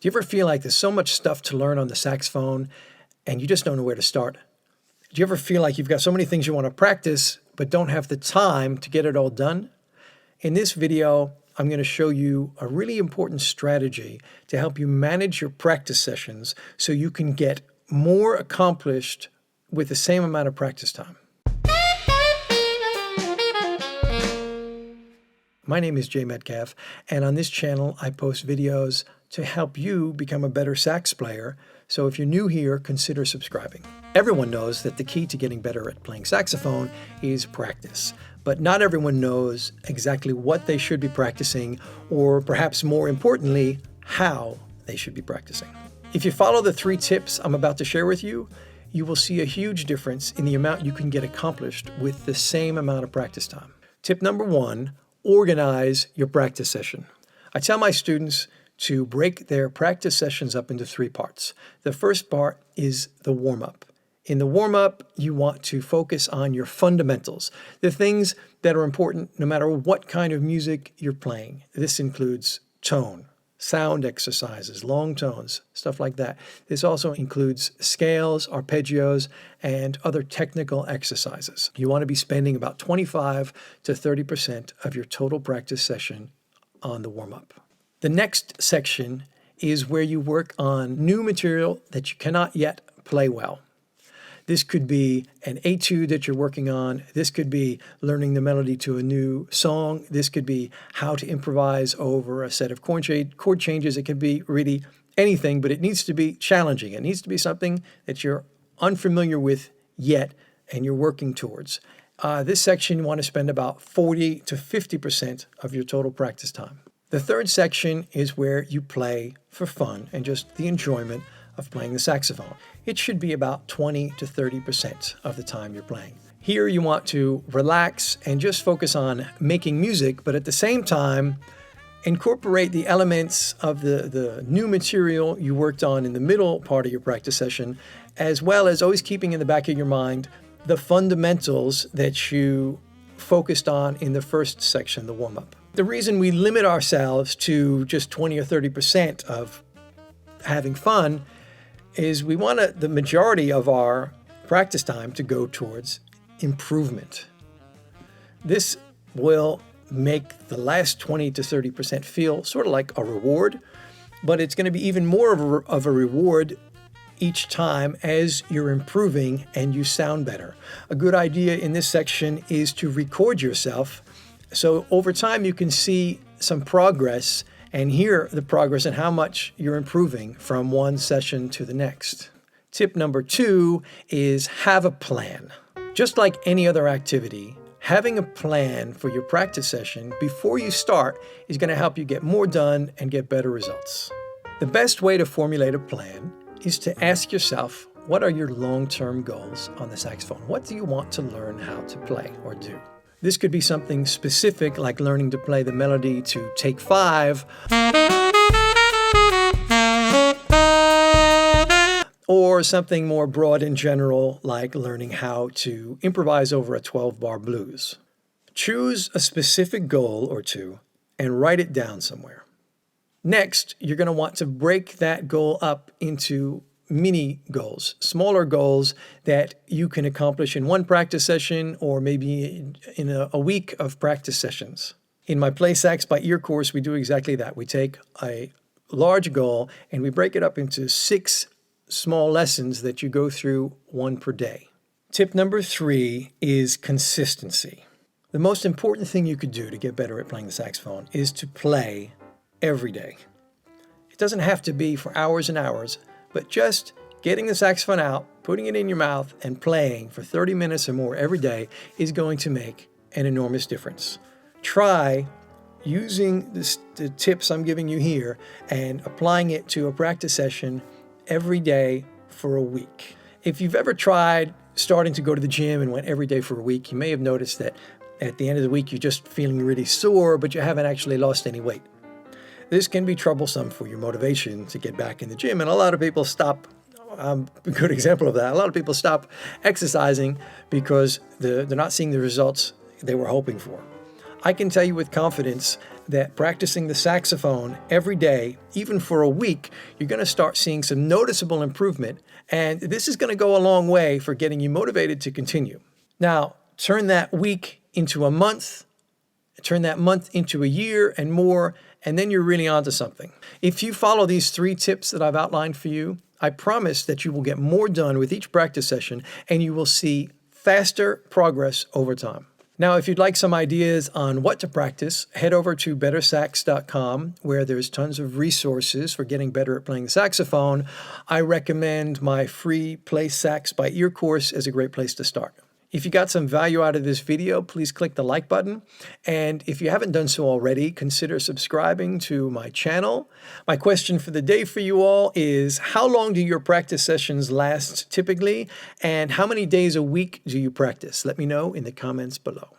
Do you ever feel like there's so much stuff to learn on the saxophone and you just don't know where to start? Do you ever feel like you've got so many things you want to practice but don't have the time to get it all done? In this video, I'm going to show you a really important strategy to help you manage your practice sessions so you can get more accomplished with the same amount of practice time. My name is Metcalf, and on this channel, I post videos to help you become a better sax player. So if you're new here, consider subscribing. Everyone knows that the key to getting better at playing saxophone is practice, but not everyone knows exactly what they should be practicing, or perhaps more importantly, how they should be practicing. If you follow the 3 tips I'm about to share with you, you will see a huge difference in the amount you can get accomplished with the same amount of practice time. Tip number 1, organize your practice session. I tell my students to break their practice sessions up into 3 parts. The first part is the warm-up. In the warm-up, you want to focus on your fundamentals, the things that are important no matter what kind of music you're playing. This includes tone, sound exercises, long tones, stuff like that. This also includes scales, arpeggios, and other technical exercises. You want to be spending about 25 to 30% of your total practice session on the warm-up. The next section is where you work on new material that you cannot yet play well. This could be an etude that you're working on. This could be learning the melody to a new song. This could be how to improvise over a set of chord changes. It could be really anything, but it needs to be challenging. It needs to be something that you're unfamiliar with yet and you're working towards. This section, you want to spend about 40 to 50% of your total practice time. The third section is where you play for fun and just the enjoyment of playing the saxophone. It should be about 20 to 30% of the time you're playing. Here you want to relax and just focus on making music, but at the same time, incorporate the elements of the new material you worked on in the middle part of your practice session, as well as always keeping in the back of your mind the fundamentals that you focused on in the first section, the warm-up. The reason we limit ourselves to just 20 or 30% of having fun is we want the majority of our practice time to go towards improvement. This will make the last 20 to 30% feel sort of like a reward, but it's going to be even more of a reward each time as you're improving and you sound better. A good idea in this section is to record yourself, so over time you can see some progress and hear the progress and how much you're improving from one session to the next. Tip number 2 is have a plan. Just like any other activity, having a plan for your practice session before you start is going to help you get more done and get better results. The best way to formulate a plan is to ask yourself, what are your long-term goals on the saxophone? What do you want to learn how to play or do? This could be something specific like learning to play the melody to Take 5, or something more broad and general like learning how to improvise over a 12-bar blues. Choose a specific goal or two and write it down somewhere. Next, you're going to want to break that goal up into mini goals, smaller goals that you can accomplish in one practice session or maybe in a week of practice sessions. In my Play Sax by Ear course, we do exactly that. We take a large goal and we break it up into 6 small lessons that you go through 1 per day. Tip number 3 is consistency. The most important thing you could do to get better at playing the saxophone is to play every day. It doesn't have to be for hours and hours, but just getting the saxophone out, putting it in your mouth, and playing for 30 minutes or more every day is going to make an enormous difference. Try using the tips I'm giving you here and applying it to a practice session every day for a week. If you've ever tried starting to go to the gym and went every day for a week, you may have noticed that at the end of the week you're just feeling really sore, but you haven't actually lost any weight. This can be troublesome for your motivation to get back in the gym, and a lot of people stop. A good example of that. A lot of people stop exercising because they're not seeing the results they were hoping for. I can tell you with confidence that practicing the saxophone every day, even for a week, you're going to start seeing some noticeable improvement. And this is going to go a long way for getting you motivated to continue. Now, turn that week into a month, turn that month into a year and more, and then you're really onto something. If you follow these 3 tips that I've outlined for you, I promise that you will get more done with each practice session and you will see faster progress over time. Now, if you'd like some ideas on what to practice, head over to BetterSax.com, where there's tons of resources for getting better at playing the saxophone. I recommend my free Play Sax by Ear course as a great place to start. If you got some value out of this video, please click the like button. And if you haven't done so already, consider subscribing to my channel. My question for the day for you all is, how long do your practice sessions last typically? And how many days a week do you practice? Let me know in the comments below.